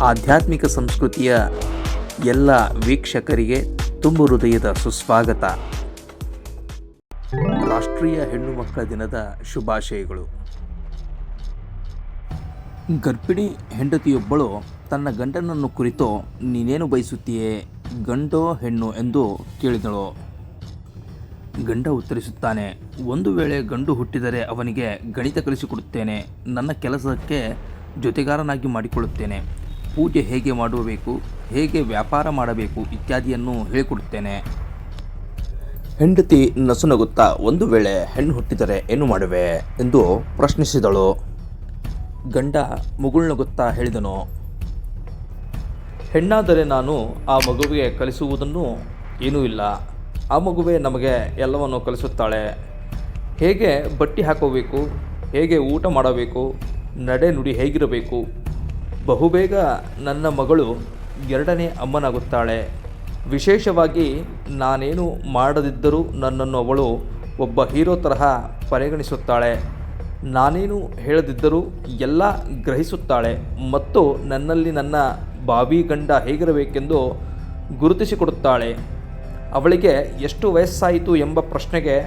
ಆಧ್ಯಾತ್ಮಿಕ ಸಂಸ್ಕೃತಿಯ ಎಲ್ಲ ವೀಕ್ಷಕರಿಗೆ ತುಂಬು ಹೃದಯದ ಸುಸ್ವಾಗತ. ರಾಷ್ಟ್ರೀಯ ಹೆಣ್ಣು ಮಕ್ಕಳ ದಿನದ ಶುಭಾಶಯಗಳು. ಗರ್ಭಿಣಿ ಹೆಂಡತಿಯೊಬ್ಬಳು ತನ್ನ ಗಂಡನನ್ನು ಕುರಿತು ನೀನೇನು ಬಯಸುತ್ತೀಯೇ, ಗಂಡೋ ಹೆಣ್ಣು ಎಂದು ಕೇಳಿದಳು. ಗಂಡ ಉತ್ತರಿಸುತ್ತಾನೆ, ಒಂದು ವೇಳೆ ಗಂಡು ಹುಟ್ಟಿದರೆ ಅವನಿಗೆ ಗಣಿತ ಕಲಿಸಿಕೊಡುತ್ತೇನೆ, ನನ್ನ ಕೆಲಸಕ್ಕೆ ಜೊತೆಗಾರನಾಗಿ ಮಾಡಿಕೊಳ್ಳುತ್ತೇನೆ, ಪೂಜೆ ಹೇಗೆ ಮಾಡಬೇಕು, ಹೇಗೆ ವ್ಯಾಪಾರ ಮಾಡಬೇಕು ಇತ್ಯಾದಿಯನ್ನು ಹೇಳಿಕೊಡುತ್ತೇನೆ. ಹೆಂಡತಿ ನಸುನಗುತ್ತಾ, ಒಂದು ವೇಳೆ ಹೆಣ್ಣು ಹುಟ್ಟಿದರೆ ಏನು ಮಾಡುವೆ ಎಂದು ಪ್ರಶ್ನಿಸಿದಳು. ಗಂಡ ಮುಗುಳ್ನಗುತ್ತಾ ಹೇಳಿದನು, ಹೆಣ್ಣಾದರೆ ನಾನು ಆ ಮಗುವಿಗೆ ಕಲಿಸುವುದನ್ನು ಏನೂ ಇಲ್ಲ. ಆ ಮಗುವೇ ನಮಗೆ ಎಲ್ಲವನ್ನು ಕಲಿಸುತ್ತಾಳೆ. ಹೇಗೆ ಬಟ್ಟೆ ಹಾಕೋಬೇಕು, ಹೇಗೆ ಊಟ ಮಾಡಬೇಕು, ನಡೆ ನುಡಿ ಹೇಗಿರಬೇಕು. ಬಹುಬೇಗ ನನ್ನ ಮಗಳು ಎರಡನೇ ಅಮ್ಮನಾಗುತ್ತಾಳೆ. ವಿಶೇಷವಾಗಿ ನಾನೇನು ಮಾಡದಿದ್ದರೂ ನನ್ನನ್ನು ಅವಳು ಒಬ್ಬ ಹೀರೋ ತರಹ ಪರಿಗಣಿಸುತ್ತಾಳೆ. ನಾನೇನು ಹೇಳದಿದ್ದರೂ ಎಲ್ಲ ಗ್ರಹಿಸುತ್ತಾಳೆ ಮತ್ತು ನನ್ನಲ್ಲಿ ನನ್ನ ಬಾವಿ ಗಂಡ ಹೇಗಿರಬೇಕೆಂದು ಗುರುತಿಸಿಕೊಡುತ್ತಾಳೆ. ಅವಳಿಗೆ ಎಷ್ಟು ವಯಸ್ಸಾಯಿತು ಎಂಬ ಪ್ರಶ್ನೆಗೆ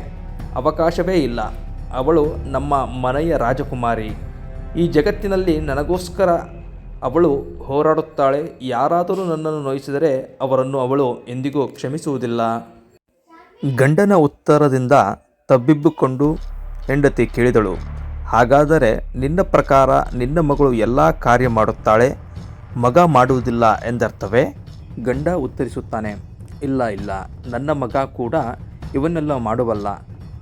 ಅವಕಾಶವೇ ಇಲ್ಲ. ಅವಳು ನಮ್ಮ ಮನೆಯ ರಾಜಕುಮಾರಿ. ಈ ಜಗತ್ತಿನಲ್ಲಿ ನನಗೋಸ್ಕರ ಅವಳು ಹೋರಾಡುತ್ತಾಳೆ. ಯಾರಾದರೂ ನನ್ನನ್ನು ನೋಯಿಸಿದರೆ ಅವರನ್ನು ಅವಳು ಎಂದಿಗೂ ಕ್ಷಮಿಸುವುದಿಲ್ಲ. ಗಂಡನ ಉತ್ತರದಿಂದ ತಬ್ಬಿಬ್ಬುಕೊಂಡು ಹೆಂಡತಿ ಕೇಳಿದಳು, ಹಾಗಾದರೆ ನಿನ್ನ ಪ್ರಕಾರ ನಿನ್ನ ಮಗಳು ಎಲ್ಲ ಕಾರ್ಯ ಮಾಡುತ್ತಾಳೆ, ಮಗ ಮಾಡುವುದಿಲ್ಲ ಎಂದರ್ಥವೇ? ಗಂಡ ಉತ್ತರಿಸುತ್ತಾನೆ, ಇಲ್ಲ, ನನ್ನ ಮಗ ಕೂಡ ಇವನ್ನೆಲ್ಲ ಮಾಡುವಲ್ಲ.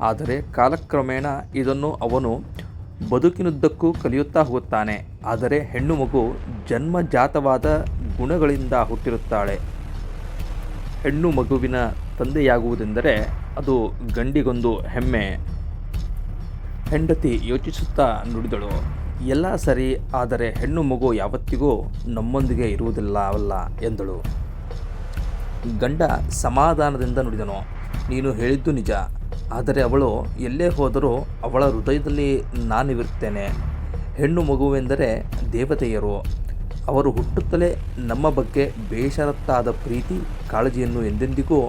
ಆದರೆ ಕಾಲಕ್ರಮೇಣ ಇದನ್ನು ಅವನು ಬದುಕಿನುದ್ದಕ್ಕೂ ಕಲಿಯುತ್ತಾ ಹೋಗುತ್ತಾನೆ. ಆದರೆ ಹೆಣ್ಣು ಮಗು ಜನ್ಮಜಾತವಾದ ಗುಣಗಳಿಂದ ಹುಟ್ಟಿರುತ್ತಾಳೆ. ಹೆಣ್ಣು ಮಗುವಿನ ತಂದೆಯಾಗುವುದೆಂದರೆ ಅದು ಗಂಡಿಗೊಂದು ಹೆಮ್ಮೆ. ಹೆಂಡತಿ ಯೋಚಿಸುತ್ತಾ ನುಡಿದಳು, ಎಲ್ಲ ಸರಿ, ಆದರೆ ಹೆಣ್ಣು ಮಗು ಯಾವತ್ತಿಗೂ ನಮ್ಮೊಂದಿಗೆ ಇರುವುದಿಲ್ಲವಲ್ಲ ಎಂದಳು. ಗಂಡ ಸಮಾಧಾನದಿಂದ ನುಡಿದನು, ನೀನು ಹೇಳಿದ್ದು ನಿಜ. ಆದರೆ ಅವಳು ಎಲ್ಲೇ ಹೋದರೂ ಅವಳ ಹೃದಯದಲ್ಲಿ ನಾನಿರುತ್ತೇನೆ. ಹೆಣ್ಣು ಮಗುವೆಂದರೆ ದೇವತೆಯರು. ಅವರು ಹುಟ್ಟುತ್ತಲೇ ನಮ್ಮ ಬಗ್ಗೆ ಬೇಷರತ್ತಾದ ಪ್ರೀತಿ ಕಾಳಜಿಯನ್ನು ಎಂದೆಂದಿಗೂ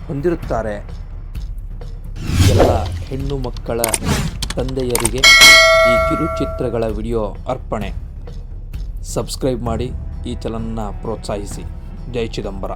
ಹೊಂದಿರುತ್ತಾರೆ. ಎಲ್ಲ ಹೆಣ್ಣು ಮಕ್ಕಳ ತಂದೆಯರಿಗೆ ಈ ಕಿರುಚಿತ್ರಗಳ ವಿಡಿಯೋ ಅರ್ಪಣೆ. ಸಬ್ಸ್ಕ್ರೈಬ್ ಮಾಡಿ ಈ ಚಾನಲನ್ನು ಪ್ರೋತ್ಸಾಹಿಸಿ. ಜೈ ಚಿದಂಬರ.